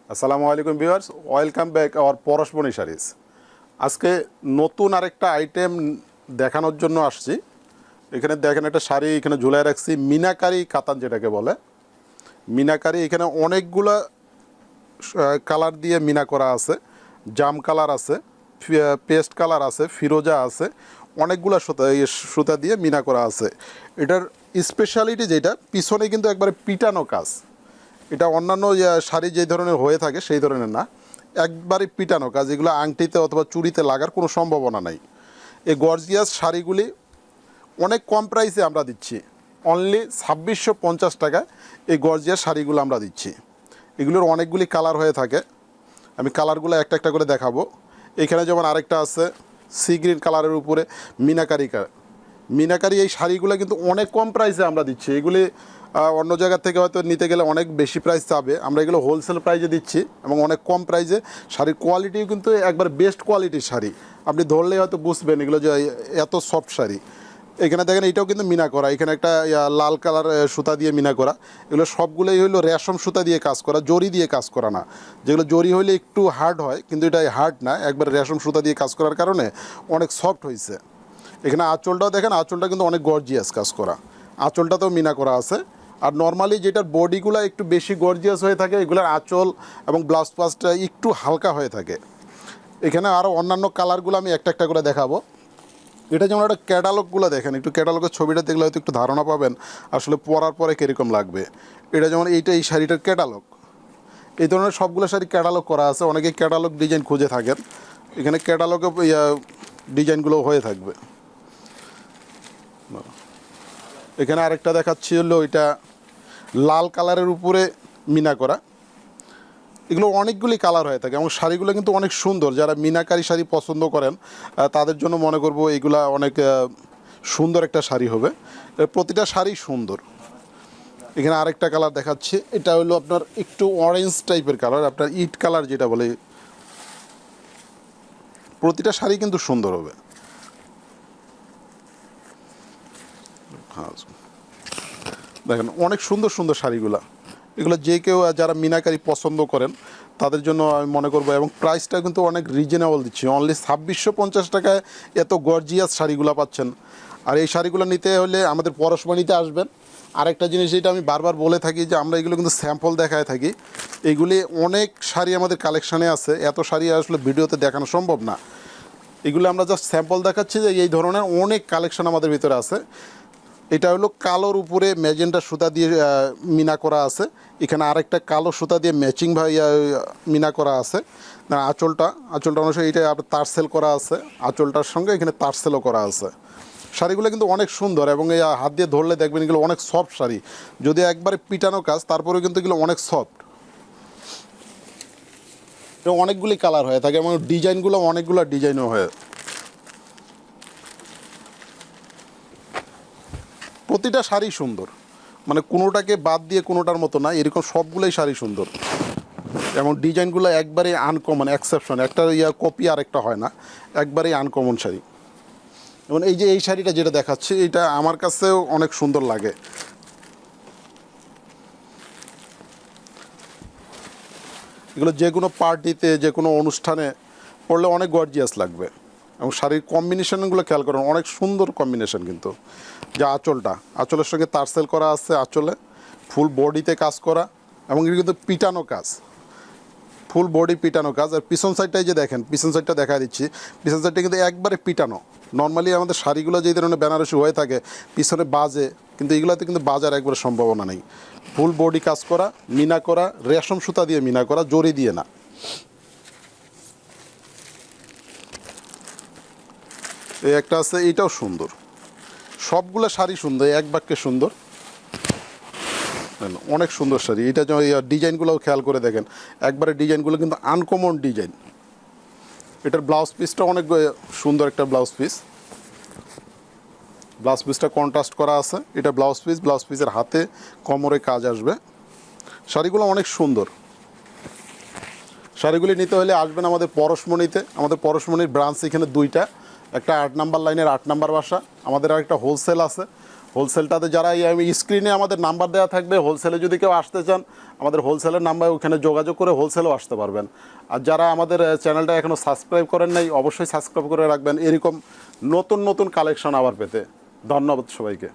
আসসালামু আলাইকুম viewers, welcome back our Parashmoni saris. আজকে নতুন আরেকটা আইটেম দেখানোর জন্য আসছি। এখানে দেখেন একটা শাড়ি এখানে ঝুলায় রাখছি, মিনাকারি কাতান যেটাকে বলে। মিনাকারি এখানে অনেকগুলা কালার দিয়ে মিনা করা আছে, জাম কালার আছে, পেস্ট কালার আছে, ফিরোজা আছে, অনেকগুলা সুতা দিয়ে মিনা করা আছে। এটার স্পেশালিটি যেটা, পিছনে কিন্তু একবারে পিটানো কাজ। এটা অন্যান্য শাড়ি যে ধরনের হয়ে থাকে সেই ধরনের না, একবারে পিটানো কাজ। এগুলো আংটিতে অথবা চুড়িতে লাগার কোনো সম্ভাবনা নাই। এই গর্জিয়াস শাড়িগুলি অনেক কম প্রাইসে আমরা দিচ্ছি, অনলি 2650 টাকায় এই গর্জিয়াস শাড়িগুলো আমরা দিচ্ছি। এগুলোর অনেকগুলি কালার হয়ে থাকে, আমি কালারগুলো একটা একটা করে দেখাবো। এখানে যেমন আরেকটা আছে সি গ্রিন কালারের উপরে মিনাকারি এই শাড়িগুলো কিন্তু অনেক কম প্রাইসে আমরা দিচ্ছি। এগুলি অন্য জায়গা থেকে হয়তো নিতে গেলে অনেক বেশি প্রাইস চাবে, আমরা এগুলো হোলসেল প্রাইসে দিচ্ছি এবং অনেক কম প্রাইসে। শাড়ির কোয়ালিটিও কিন্তু একবার বেস্ট কোয়ালিটির শাড়ি, আপনি ধরলেই হয়তো বুঝবেন এগুলো যে এত সফট শাড়ি। এখানে দেখেন এটাও কিন্তু মিনা করা, এখানে একটা লাল কালার সুতা দিয়ে মিনা করা। এগুলো সবগুলোই হইলো রেশম সুতা দিয়ে কাজ করা, জরি দিয়ে কাজ করা না। যেগুলো জরি হইলে একটু হার্ড হয়, কিন্তু এটা হার্ড না, একবার রেশম সুতা দিয়ে কাজ করার কারণে অনেক সফট হয়েছে। এখানে আঁচলটাও দেখেন, আঁচলটা কিন্তু অনেক গর্জিয়াস কাজ করা, আঁচলটাতেও মিনা করা আছে। আর নর্মালি যেটার বডিগুলো একটু বেশি গর্জিয়াস হয়ে থাকে, এগুলোর আঁচল এবং ব্লাউজ পাসটা একটু হালকা হয়ে থাকে। এখানে আরও অন্যান্য কালারগুলো আমি একটা একটা করে দেখাবো। এটা যেমন একটা ক্যাটালগুলো দেখেন, একটু ক্যাটালগের ছবিটা দেখলে হয়তো একটু ধারণা পাবেন আসলে পরার পরে কীরকম লাগবে। এটা যেমন এই শাড়িটার ক্যাটালগ, এই ধরনের সবগুলো শাড়ি ক্যাটালগ করা আছে। অনেকেই ক্যাটালগ ডিজাইন খুঁজে থাকেন, এখানে ক্যাটালগে ডিজাইনগুলো হয়ে থাকবে। এখানে আরেকটা দেখাচ্ছি হলো এটা লাল কালারের উপরে মিনা করা। এগুলো অনেকগুলি কালার হয়ে থাকে এবং শাড়িগুলো কিন্তু অনেক সুন্দর। যারা মিনাকারি শাড়ি পছন্দ করেন তাদের জন্য মনে করব এগুলা অনেক সুন্দর একটা শাড়ি হবে। প্রতিটা শাড়ি সুন্দর। এখানে আরেকটা কালার দেখাচ্ছি, এটা হলো আপনার একটু অরেঞ্জ টাইপের কালার, আপনার ইট কালার যেটা বলে। প্রতিটা শাড়ি কিন্তু সুন্দর হবে। দেখেন অনেক সুন্দর সুন্দর শাড়িগুলা, এগুলো যে কেউ যারা মিনাকারি পছন্দ করেন তাদের জন্য আমি মনে করবো। এবং প্রাইসটা কিন্তু অনেক রিজনেবল দিচ্ছি, অনলি 2650 টাকায় এত গর্জিয়াস শাড়িগুলো পাচ্ছেন। আর এই শাড়িগুলো নিতে হলে আমাদের পরশমনিতে আসবেন। আরেকটা জিনিস যেটা আমি বারবার বলে থাকি যে আমরা এগুলো কিন্তু স্যাম্পল দেখায় থাকি। এগুলি অনেক শাড়ি আমাদের কালেকশানে আছে, এত শাড়ি আসলে ভিডিওতে দেখানো সম্ভব না। এগুলো আমরা জাস্ট স্যাম্পল দেখাচ্ছি যে এই ধরনের অনেক কালেকশান আমাদের ভিতরে আছে। এটা হলো কালোর উপরে ম্যাজেন্টা সুতা দিয়ে মিনা করা আছে। এখানে আরেকটা কালো সুতা দিয়ে ম্যাচিং মিনা করা আছে। আঁচলটা অনুসারে এটা তারসেল করা আছে, আঁচলটার সঙ্গে এখানে তারসেলও করা আছে। শাড়িগুলো কিন্তু অনেক সুন্দর এবং এই হাত দিয়ে ধরলে দেখবেন এগুলো অনেক সফট শাড়ি, যদি একবারে পিটানো কাজ তারপরেও কিন্তু এগুলো অনেক সফট। এবং অনেকগুলি কালার হয়ে থাকে এবং ডিজাইনগুলো অনেকগুলো ডিজাইনও হয়। প্রতিটা শাড়ি সুন্দর, মানে কোনোটাকে বাদ দিয়ে কোনোটার মতো না, এরকম সবগুলোই শাড়ি সুন্দর। এবং ডিজাইনগুলো একবারেই আনকমন, এক্সেপশন, একটা কপি আর একটা হয় না, একবারেই আনকমন শাড়ি। এবং এই শাড়িটা যেটা দেখাচ্ছি এটা আমার কাছেও অনেক সুন্দর লাগে। এগুলো যে কোনো পার্টিতে যে কোনো অনুষ্ঠানে পরলে অনেক গর্জিয়াস লাগবে। এবং শাড়ির কম্বিনেশনগুলো খেয়াল করেন, অনেক সুন্দর কম্বিনেশন। কিন্তু যে আঁচলের সঙ্গে তারসেল করা আছে, আঁচলে ফুল বডিতে কাজ করা এবং এটা কিন্তু পিটানো কাজ, ফুল বডি পিটানো কাজ। আর পিছন সাইডটাই যে দেখেন, পিছন সাইডটা দেখা দিচ্ছি, পিছন সাইডটা কিন্তু একবারে পিটানো। নর্মালি আমাদের শাড়িগুলো যে ধরনের বেনারসি হয়ে থাকে পিছনে বাজে, কিন্তু এগুলোতে কিন্তু বাজার একবারে সম্ভাবনা নেই। ফুল বডি কাজ করা, মিনা করা, রেশম সুতা দিয়ে মিনা করা, জরি দিয়ে না। এই একটা আছে, এইটাও সুন্দর। সবগুলো শাড়ি সুন্দর, এক বাক্যে সুন্দর, অনেক সুন্দর শাড়ি। এটা যেমন ডিজাইনগুলোও খেয়াল করে দেখেন, একবারে ডিজাইনগুলো কিন্তু আনকমন ডিজাইন। এটার ব্লাউজ পিসটা অনেক সুন্দর একটা ব্লাউজ পিস, ব্লাউজ পিসটা কন্ট্রাস্ট করা আছে। এটা ব্লাউজ পিসের হাতে কোমরে কাজ আসবে। শাড়িগুলো অনেক সুন্দর। শাড়িগুলি নিতে হলে আসবেন আমাদের পরশমনিতে। আমাদের পরশমনির ব্রাঞ্চ এখানে 2টা, একটা 8 নাম্বার লাইনের 8 নাম্বার বাসা। আমাদের আরেকটা হোলসেল আছে, হোলসেলটাতে যারা আমি স্ক্রিনে আমাদের নাম্বার দেওয়া থাকবে, হোলসেলে যদি কেউ আসতে চান আমাদের হোলসেলের নাম্বার ওখানে যোগাযোগ করে হোলসেলেও আসতে পারবেন। আর যারা আমাদের চ্যানেলটা এখনও সাবস্ক্রাইব করেন নাই অবশ্যই সাবস্ক্রাইব করে রাখবেন এরকম নতুন নতুন কালেকশন আবার পেতে। ধন্যবাদ সবাইকে।